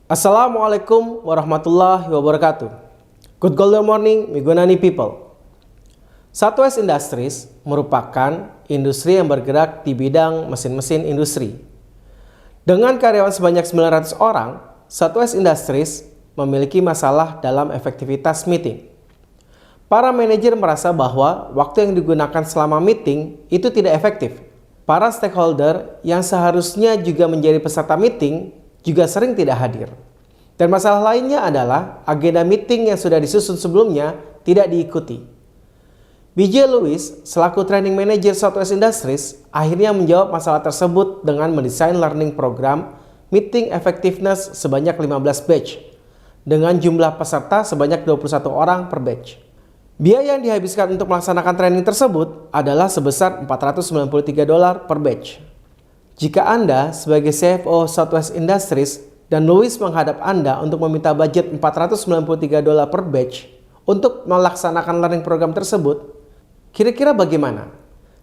Assalamualaikum warahmatullahi wabarakatuh. Good golden morning, Migunani people. Southwest Industries merupakan industri yang bergerak di bidang mesin-mesin industri. Dengan karyawan sebanyak 900 orang, Southwest Industries memiliki masalah dalam efektivitas meeting. Para manajer merasa bahwa waktu yang digunakan selama meeting itu tidak efektif. Para stakeholder yang seharusnya juga menjadi peserta meeting juga sering tidak hadir. Dan masalah lainnya adalah agenda meeting yang sudah disusun sebelumnya tidak diikuti. BJ Lewis selaku training manager Southwest Industries akhirnya menjawab masalah tersebut dengan mendesain learning program meeting effectiveness sebanyak 15 batch dengan jumlah peserta sebanyak 21 orang per batch. Biaya yang dihabiskan untuk melaksanakan training tersebut adalah sebesar $493 per batch. Jika Anda sebagai CFO Southwest Industries dan Lewis menghadap Anda untuk meminta budget $493 per batch untuk melaksanakan learning program tersebut, kira-kira bagaimana?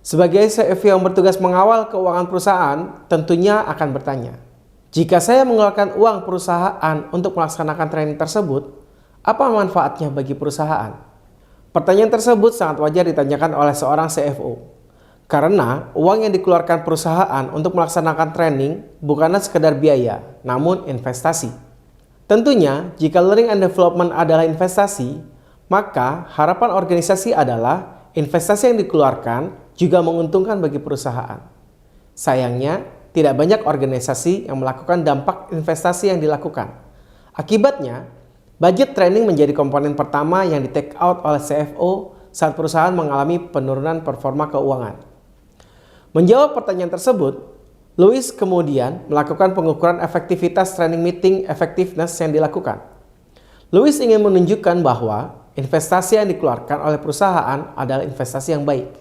Sebagai CFO yang bertugas mengawal keuangan perusahaan, tentunya akan bertanya, jika saya mengeluarkan uang perusahaan untuk melaksanakan training tersebut, apa manfaatnya bagi perusahaan? Pertanyaan tersebut sangat wajar ditanyakan oleh seorang CFO. Karena uang yang dikeluarkan perusahaan untuk melaksanakan training bukanlah sekedar biaya, namun investasi. Tentunya, jika learning and development adalah investasi, maka harapan organisasi adalah investasi yang dikeluarkan juga menguntungkan bagi perusahaan. Sayangnya, tidak banyak organisasi yang melakukan dampak investasi yang dilakukan. Akibatnya, budget training menjadi komponen pertama yang di-take out oleh CFO saat perusahaan mengalami penurunan performa keuangan. Menjawab pertanyaan tersebut, Lewis kemudian melakukan pengukuran efektivitas training meeting effectiveness yang dilakukan. Lewis ingin menunjukkan bahwa investasi yang dikeluarkan oleh perusahaan adalah investasi yang baik.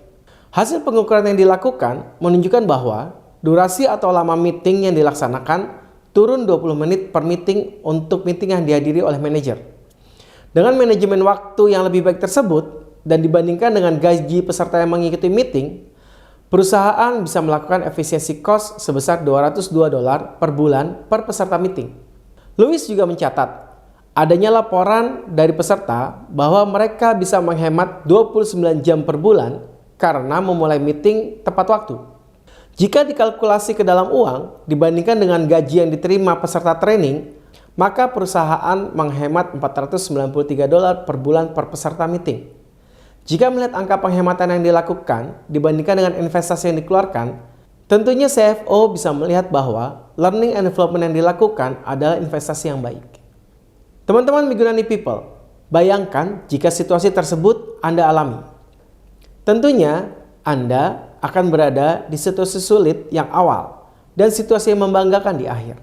Hasil pengukuran yang dilakukan menunjukkan bahwa durasi atau lama meeting yang dilaksanakan turun 20 menit per meeting untuk meeting yang dihadiri oleh manajer. Dengan manajemen waktu yang lebih baik tersebut dan dibandingkan dengan gaji peserta yang mengikuti meeting, perusahaan bisa melakukan efisiensi cost sebesar $202 per bulan per peserta meeting. Lewis juga mencatat, adanya laporan dari peserta bahwa mereka bisa menghemat 29 jam per bulan karena memulai meeting tepat waktu. Jika dikalkulasi ke dalam uang dibandingkan dengan gaji yang diterima peserta training, maka perusahaan menghemat $493 per bulan per peserta meeting. Jika melihat angka penghematan yang dilakukan dibandingkan dengan investasi yang dikeluarkan, tentunya CFO bisa melihat bahwa learning and development yang dilakukan adalah investasi yang baik. Teman-teman Migunani people, bayangkan jika situasi tersebut Anda alami. Tentunya Anda akan berada di situasi sulit yang awal dan situasi yang membanggakan di akhir.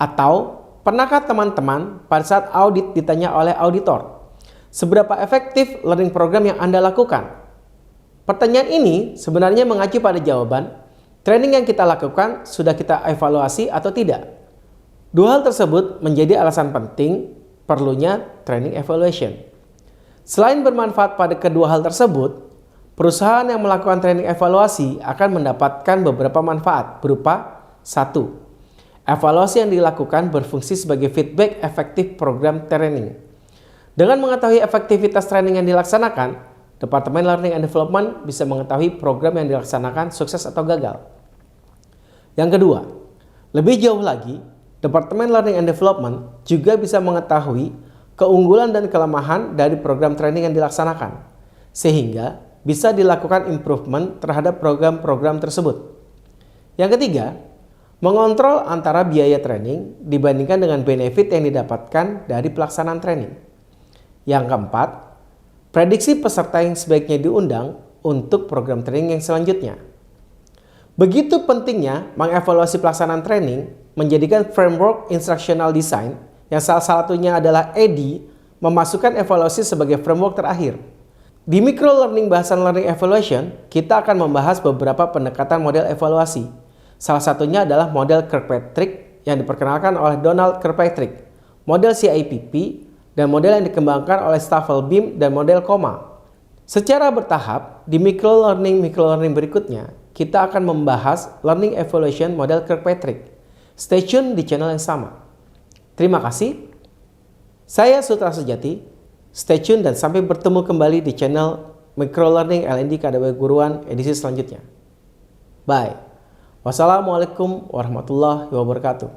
Atau pernahkah teman-teman pada saat audit ditanya oleh auditor, seberapa efektif learning program yang Anda lakukan? Pertanyaan ini sebenarnya mengacu pada jawaban, training yang kita lakukan sudah kita evaluasi atau tidak? Dua hal tersebut menjadi alasan penting perlunya training evaluation. Selain bermanfaat pada kedua hal tersebut, perusahaan yang melakukan training evaluasi akan mendapatkan beberapa manfaat berupa 1. Evaluasi yang dilakukan berfungsi sebagai feedback efektif program training. Dengan mengetahui efektivitas training yang dilaksanakan, Departemen Learning and Development bisa mengetahui program yang dilaksanakan sukses atau gagal. Yang kedua, lebih jauh lagi, Departemen Learning and Development juga bisa mengetahui keunggulan dan kelemahan dari program training yang dilaksanakan, sehingga bisa dilakukan improvement terhadap program-program tersebut. Yang ketiga, mengontrol antara biaya training dibandingkan dengan benefit yang didapatkan dari pelaksanaan training. Yang keempat, prediksi peserta yang sebaiknya diundang untuk program training yang selanjutnya. Begitu pentingnya mengevaluasi pelaksanaan training, menjadikan framework instructional design yang salah satunya adalah EDI memasukkan evaluasi sebagai framework terakhir. Di micro learning bahasan learning evaluation, kita akan membahas beberapa pendekatan model evaluasi. Salah satunya adalah model Kirkpatrick yang diperkenalkan oleh Donald Kirkpatrick, model CIPP, dan model yang dikembangkan oleh Staffelbeam dan model KOMA. Secara bertahap, di micro learning berikutnya, kita akan membahas learning evaluation model Kirkpatrick. Stay tune di channel yang sama. Terima kasih. Saya Sutra Sejati. Stay tune dan sampai bertemu kembali di channel Microlearning LND KDW Guruan edisi selanjutnya. Bye. Wassalamualaikum warahmatullahi wabarakatuh.